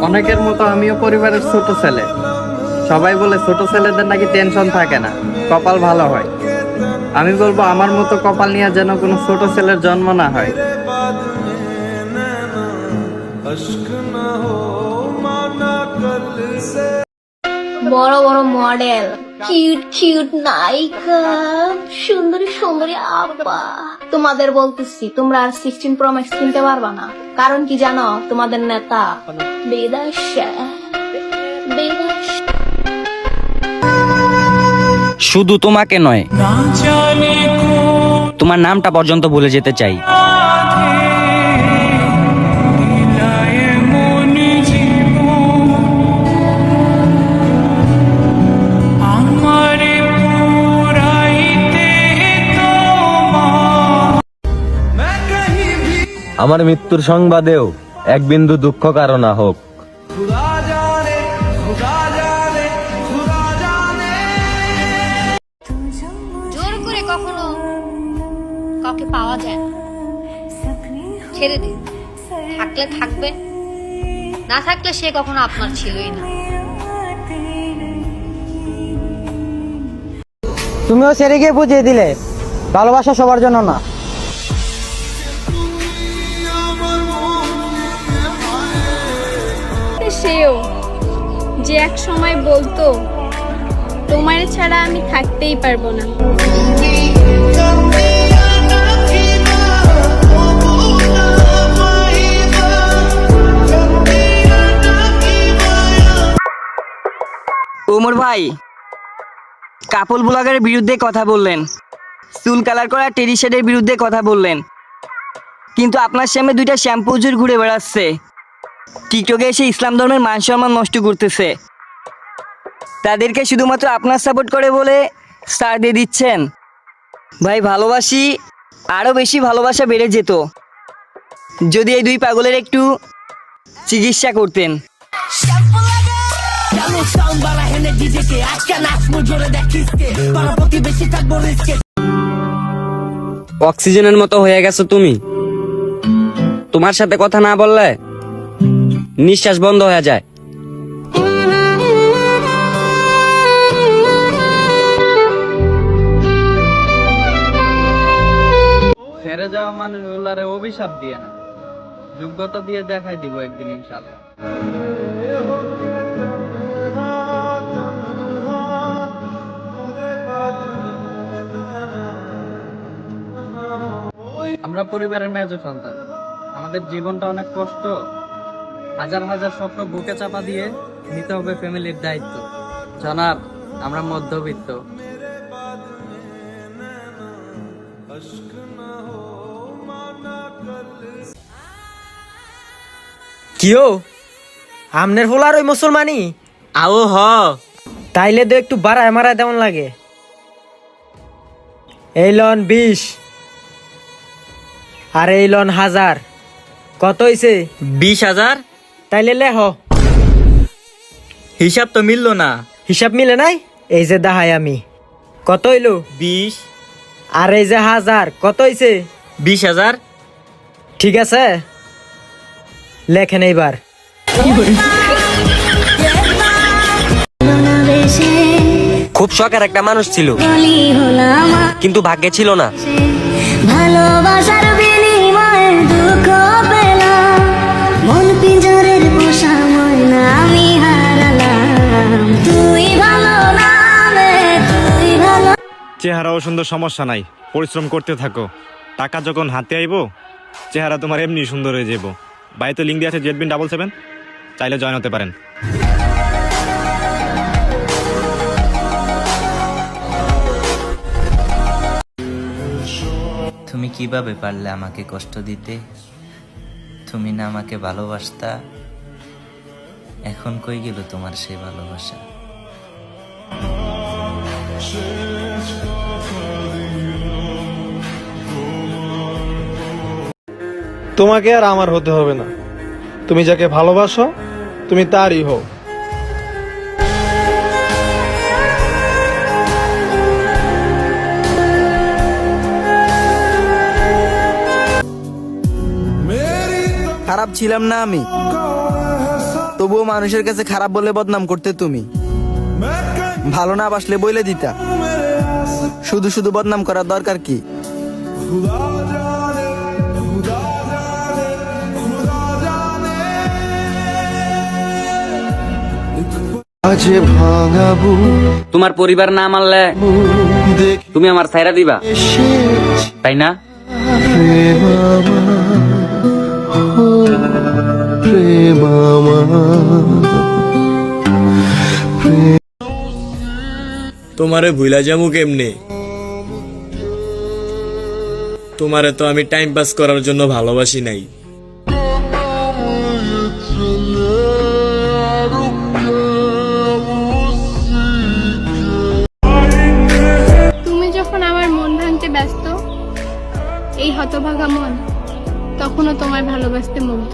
অনেকের মতো আমিও পরিবারের ছোট ছেলে। সবাই বলে ছোট ছেলেদের নাকি টেনশন থাকে না, কপাল ভালো হয়। আমি বলবো আমার মতো কপাল নিয়ে যেন কোনো ছোট ছেলের জন্ম না হয়। বড় বড় মডেল, কিউট কিউট নায়িকা, সুন্দরী সুন্দরী আপা, তোমাদের বলতেছি তোমরা আর 16 Pro Max কিনতে পারবা না। কারণ কি জানো? তোমাদের নেতা বিদেশে। শুধু তোমাকে নয়, তোমার নামটা পর্যন্ত ভুলে যেতে চাই। আমার মৃত্যুর সংবাদেও এক বিন্দু দুঃখ কারো না হোক। জোর করে কখনো কাউকে পাওয়া যায় না। ছেড়ে দিন, থাকলে থাকবে, না থাকলে সে কখনো আপনার ছিলই না। তুমিও ছেড়ে গিয়ে বুঝিয়ে দিলে ভালোবাসা সবার জন্য না। সেও যে এক সময় বলতো তোমার ছাড়া আমি থাকতেই পারবো না। ওমর ভাই কাপল ব্লগারের বিরুদ্ধে কথা বললেন, চুল কালার করা টেরি শেডের বিরুদ্ধে কথা বললেন, কিন্তু আপনার সামনে দুইটা শ্যাম্পু জুর ঘুরে বেড়াচ্ছে, টিকটকে এসে ইসলাম ধর্মের মান সম্মান নষ্ট করতেছে। তাদেরকে শুধুমাত্র আপনার সাপোর্ট করে বলে স্টার দিয়ে দিচ্ছেন। ভাই ভালোবাসি, আরও বেশি ভালোবাসা বেড়ে যেত যদি এই দুই পাগলের একটু চিকিৎসা করতেন। অক্সিজেনের মতো হয়ে গেছো তুমি। তোমার সাথে কথা না বললে নিঃশ্বাস বন্ধ হয়ে যায়। ছেড়ে যাওয়া মানুষগুলারে অভিশাপ দিয়ে না, যোগ্যতা দিয়ে দেখাই দিব একদিন ইনশাআল্লাহ। আমরা পরিবারের মেজো সন্তান, আমাদের জীবনটা অনেক কষ্ট, হাজার হাজার স্বপ্ন বুকে চাপা দিয়ে নিতে হবে ফ্যামিলির দায়িত্ব। জনাব, আমরা মধ্যবিত্ত। কিও আমনের হোলার ওই মুসলমানি আও হ তাইলে তো একটু বাড়ায় মারায় দেমন লাগে। এই লন 20 আর এই লন 1000, কত হইছে? 20,000। তাইলে লেহ, হিসাব তো মিললো না। হিসাব মিলে নাই? এই যে দাহাই আমি, কত হইলো? 20। আর এই যে 1000, কত হইছে? 20,000। ঠিক আছে, লেখেন এইবার। খুব শখের একটা মানুষ ছিল, কিন্তু ভাগ্যে ছিল না। ভালোবাসার বিনিময়ে দুঃখ পেলাম, মন পিঞ্জরের পোষা ময়না আমি হারালাম। তুই ভালো নামে তুই ভালো। চেহারাও সুন্দর, সমস্যা নাই, পরিশ্রম করতে থাকো। টাকা যখন হাতে আইব চেহারা তোমার এমনি সুন্দর হয়ে যাব। বাড়িতে লিঙ্ক দিয়ে আছে ZBIN77, চাইলে জয়েন হতে পারেন। তুমি কিভাবে পারলে আমাকে কষ্ট দিতে? তুমি না আমাকে ভালোবাসতা, এখন কই গেল তোমার সে ভালোবাসা? তোমাকে আর আমার হতে হবে না, তুমি যাকে ভালোবাসো তুমি তারই হও। খারাপ ছিলাম না আমি, তবুও মানুষের কাছে খারাপ বলে বদনাম করতে তুমি। ভালো না বাসলে বইলে দিতা। শুধু শুধু বদনাম করার দরকার কি? তোমার পরিবার না মানলে তুমি আমার ছাইরা দিবা, তাই না? তোমারে ভুলা যাবো কেমনে? তোমারে তো আমি টাইম পাস করার জন্য ভালোবাসি নাই। তুমি যখন আমার মন ভাঙতে ব্যস্ত, এই হতভাগা মন তখনও তোমায় ভালোবাসতে মুগ্ধ।